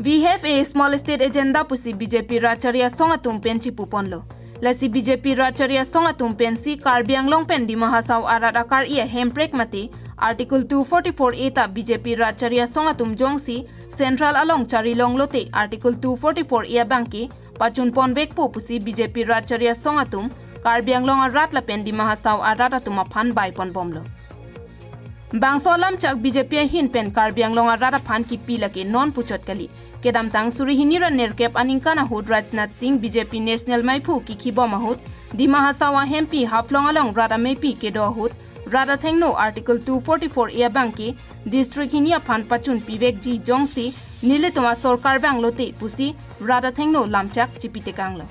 We have a small state agenda pusi BJP racharia songatum penchi puponlo. Lasi BJP racharia songatum pensi karbiang long pen Dima Hasao arat akar ia hemprek mati Article 244A ta BJP racharia songatum jongsi Central along chari long lote Article 244A bangki pachun pon bekpo pusi BJP racharia songatum karbiang long arat la pen Dima Hasao arat atuma phan bai pon bomlo. Bangsolam chak BJP hin pen karbiang long arat phan ki pilake non puchot kali kedam tang suri hinira nerkep aningkana hud Rajnath Singh BJP National Maipu ki khibo mahut Dima Hasao hempi haflong along rada maipi kedo hud rada thengno Article 244 bangki district hinia phan pachun pivek ji jongsi nile tuma sarkar banglote pusi rada thengno lamchak chipite kanglo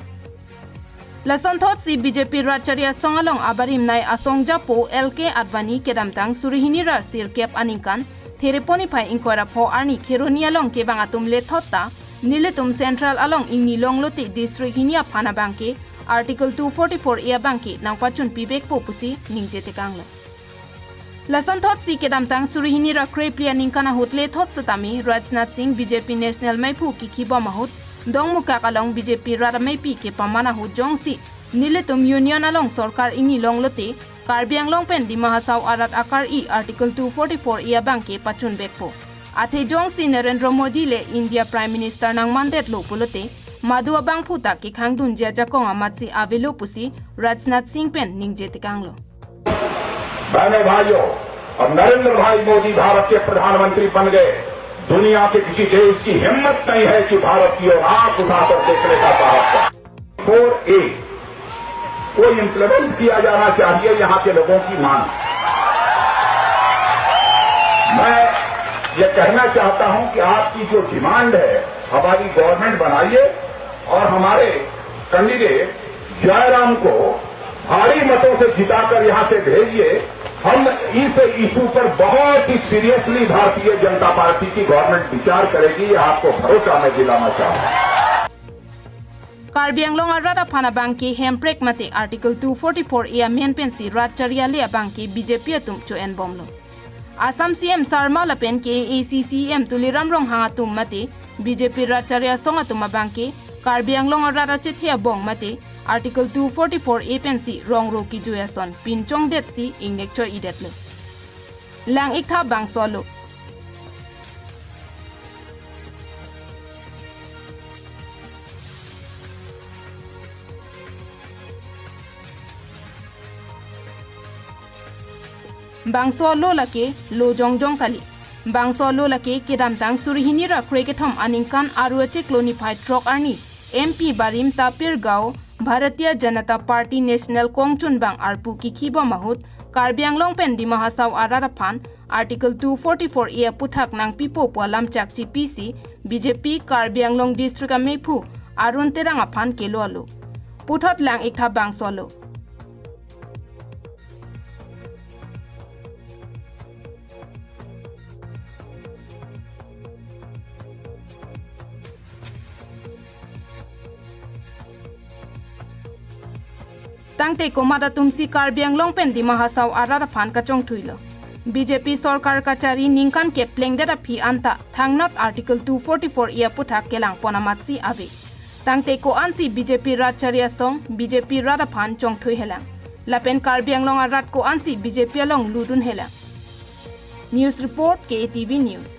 lason thot si BJP racharia songalong abarim nai asongja po LK Advani kedam tang suri hinira sirkep aningkan Thereponi pai inquira pho arni Kheronia long ke bang atum le thotta niletum central along ingni long lote district hinia phana bangke Article 244 bangke nangpachun pibek po pusi ningje tekanglo lason thot si kedam tang suri hinira kreplia ningkana hotle thot satami Rajnath Singh BJP National Maipu ki khiba mahut dongmuka kalong BJP radamaipi ke pamana hu jongsi niletum union along sarkar ingni long lote Karbiang long pen Dima Hasao arat akar Article 244 bangke pachun bekpo. Athe jongsi Narendra Modi le India Prime Minister nang mandet lo pulote madu abang puta ki khangdun jia jakong amatsi avelo pusi Rajnath Singh pen ningje tikanglo. बहनों भाइयों, अब नरेंद्र भाई मोदी भारत के प्रधानमंत्री बन गए। दुनिया के किसी देश की हिम्मत नहीं है कि भारत की ओर आंख उठाकर देखने का साहस करे। 4A को इम्प्लीमेंट किया जाना चाहिए यहां के लोगों की मांग। मैं ये कहना चाहता हूं कि आपकी जो डिमांड है हमारी गवर्नमेंट बनाइए और हमारे कैंडिडेट जयराम को भारी मतों से जिताकर यहां से भेजिए। हम इस इशू पर बहुत ही सीरियसली भारतीय जनता पार्टी की गवर्नमेंट विचार करेगी, ये आपको भरोसा मैं दिलाना चाहता हूं। Karbiang long arada phana bangki hemprek mate Article 244 main pensi racharia le bangki BJP atum cho en bomlo Assam CM Sarma lapen ke ACCM tuliram rong hangatum mate BJP racharia songatum bangki Karbiang long arada chethia bong mate Article 244 pensi rong ro ki joyason pinchong det si ingnek cho idetle lang ikha bang solo Bangso lo lake lo jongjong kali Bangso lo lake kedam tang surihini ra kriketam aningkan aruache clonified truck arni MP barim tapir gao Bharatiya Janata Party National Kongchun bang arpu ki khiba mahut Karbiang long pen Dima Hasao arara phan Article 244 puthak nang pipo pualam chakchi PC BJP Karbiang long district amepu arun terang aphan kelo alo puthot lang ikha bangso lo Tangte ko mada tumsi Karbiang long pen Dima Hasao arar phan ka chongthui lo BJP sarkar kachari ningkan ke plengdera phi anta thangnat Article 244 puthak kelang ponamatsi ave tangte ko ansi BJP racharia song BJP rada phan chongthui helang lapen Karbiang long arat ko ansi BJP long ludun helang News report KTV News